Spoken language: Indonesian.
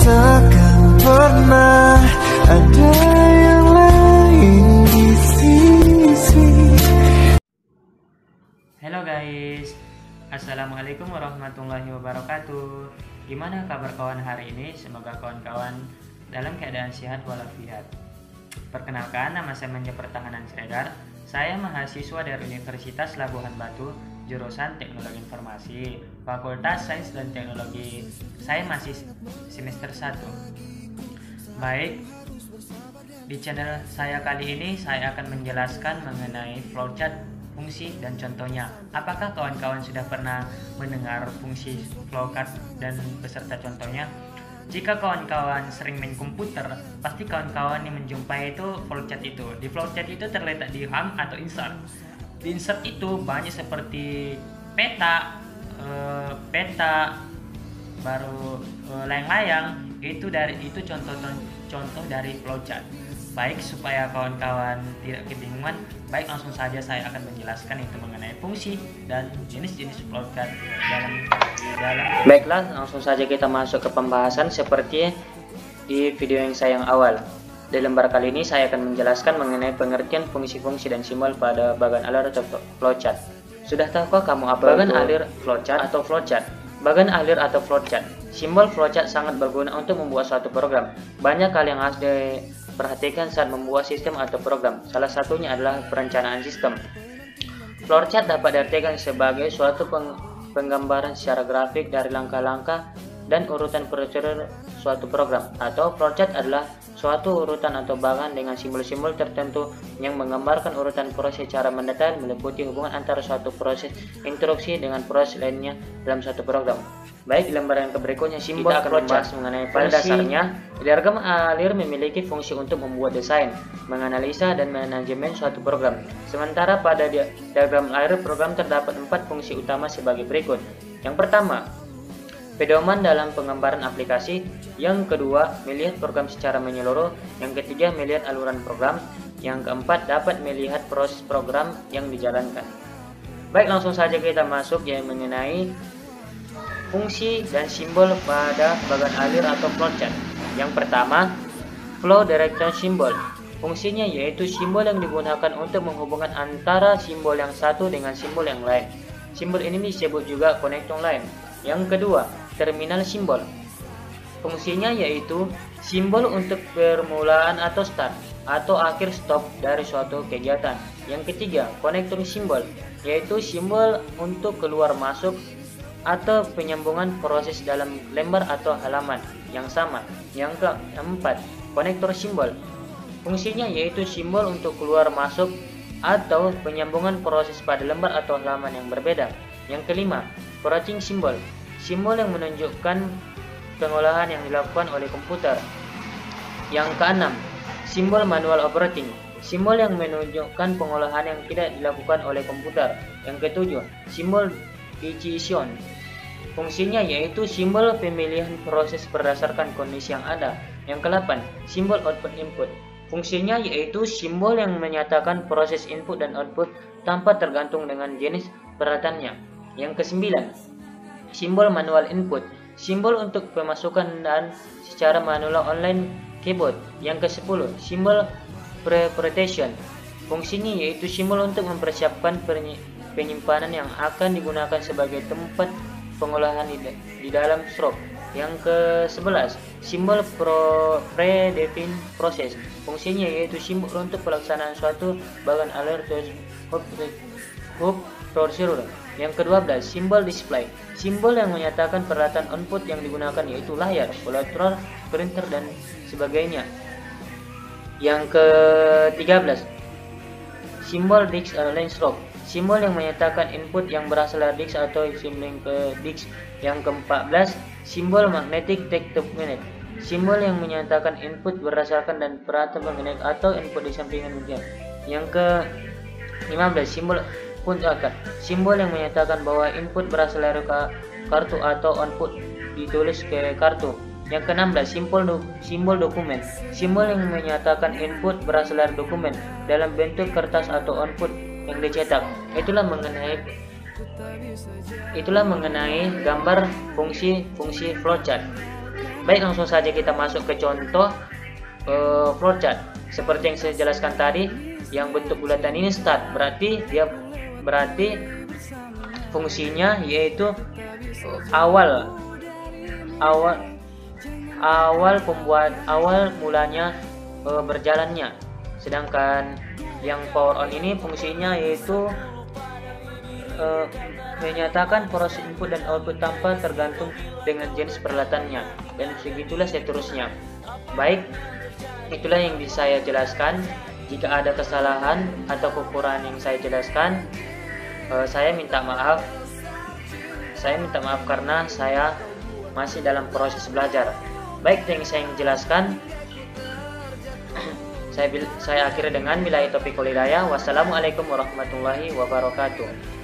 takkan pernah ada yang lain di sisi. Halo guys, assalamualaikum warahmatullahi wabarakatuh. Gimana kabar kawan hari ini? Semoga kawan-kawan dalam keadaan sehat walafiat. Perkenalkan, nama saya Manja Pertahanan Sredar. Saya mahasiswa dari Universitas Labuhan Batu, jurusan Teknologi Informasi, Fakultas Sains dan Teknologi. Saya masih semester 1. Baik, di channel saya kali ini saya akan menjelaskan mengenai flowchart, fungsi dan contohnya. Apakah kawan-kawan sudah pernah mendengar fungsi flowchart dan beserta contohnya? Jika kawan-kawan sering main komputer, pasti kawan-kawan yang menjumpai itu flowchart itu. Di flowchart itu terletak di home atau insert. Di insert itu banyak seperti peta, baru layang-layang. Itu contoh dari flowchart. Baik, supaya kawan-kawan tidak kebingungan, baik langsung saja saya akan menjelaskan itu mengenai fungsi dan jenis-jenis flowchart dalam. Baiklah, langsung saja kita masuk ke pembahasan seperti di video yang awal. Di lembar kali ini saya akan menjelaskan mengenai pengertian fungsi-fungsi dan simbol pada bagan alir atau flowchart. Sudah tahukah kamu apa bagan alir flowchart atau flowchart? Bagan alir atau flowchart. Simbol flowchart sangat berguna untuk membuat suatu program. Banyak hal yang harus diperhatikan saat membuat sistem atau program. Salah satunya adalah perencanaan sistem. Flowchart dapat diartikan sebagai suatu penggambaran secara grafik dari langkah-langkah dan urutan prosedur suatu program. Atau flowchart adalah suatu urutan atau bagan dengan simbol-simbol tertentu yang menggambarkan urutan proses secara mendetail, meliputi hubungan antara suatu proses instruksi dengan proses lainnya dalam suatu program. Baik, di lembar yang berikutnya simbol akan membahas mengenai pada dasarnya diagram alir memiliki fungsi untuk membuat desain, menganalisa dan manajemen suatu program. Sementara pada diagram alir program terdapat 4 fungsi utama sebagai berikut. Yang pertama, pedoman dalam penggambaran aplikasi. Yang kedua, melihat program secara menyeluruh. Yang ketiga, melihat aluran program. Yang keempat, dapat melihat proses program yang dijalankan. Baik, langsung saja kita masuk yang mengenai fungsi dan simbol pada bagan alir atau flowchart. Yang pertama, flow direction symbol. Fungsinya yaitu simbol yang digunakan untuk menghubungkan antara simbol yang satu dengan simbol yang lain. Simbol ini disebut juga connecting line. Yang kedua, terminal simbol. Fungsinya yaitu simbol untuk permulaan atau start atau akhir stop dari suatu kegiatan. Yang ketiga, connecting simbol, yaitu simbol untuk keluar masuk atau penyambungan proses dalam lembar atau halaman yang sama. Yang keempat, konektor simbol. Fungsinya yaitu simbol untuk keluar masuk atau penyambungan proses pada lembar atau halaman yang berbeda. Yang kelima, branching simbol. Simbol yang menunjukkan pengolahan yang dilakukan oleh komputer. Yang keenam, simbol manual operating. Simbol yang menunjukkan pengolahan yang tidak dilakukan oleh komputer. Yang ketujuh, simbol decision. Fungsinya yaitu simbol pemilihan proses berdasarkan kondisi yang ada. Yang ke-8, simbol output input. Fungsinya yaitu simbol yang menyatakan proses input dan output tanpa tergantung dengan jenis peralatannya. Yang ke-9, simbol manual input. Simbol untuk pemasukan dan secara manual online keyboard. Yang ke-10, simbol preparation. Fungsinya yaitu simbol untuk mempersiapkan penyimpanan yang akan digunakan sebagai tempat pengolahan di dalam stroke. Yang ke-11, simbol predefined process. Fungsinya yaitu simbol untuk pelaksanaan suatu bagan alir hub prosedur. Yang ke-12, simbol display. Simbol yang menyatakan peralatan input yang digunakan yaitu layar, proyektor, printer dan sebagainya. Yang ke-13, simbol disk line stroke. Simbol yang menyatakan input yang berasal dari disk atau simbol ke disk. Yang ke-14, simbol magnetic tape magnet. Simbol yang menyatakan input berdasarkan dan peralatan magnet atau input di sampingan media. Yang ke-15, simbol pun akan. Simbol yang menyatakan bahwa input berasal dari kartu atau output ditulis ke kartu. Yang ke-16, simbol dokumen. Simbol yang menyatakan input berasal dari dokumen dalam bentuk kertas atau output yang dicetak. Itulah mengenai gambar fungsi flowchart. Baik, langsung saja kita masuk ke contoh flowchart. Seperti yang saya jelaskan tadi, yang bentuk bulatan ini start, berarti fungsinya yaitu awal mulanya berjalannya. Sedangkan yang power on ini fungsinya yaitu menyatakan proses input dan output tanpa tergantung dengan jenis peralatannya, dan segitulah seterusnya. Baik, itulah yang bisa saya jelaskan. Jika ada kesalahan atau kekurangan yang saya jelaskan, saya minta maaf. Saya minta maaf karena saya masih dalam proses belajar. Baik, yang saya jelaskan, saya akhiri dengan billahi taufiq wal hidayah. Wassalamualaikum warahmatullahi wabarakatuh.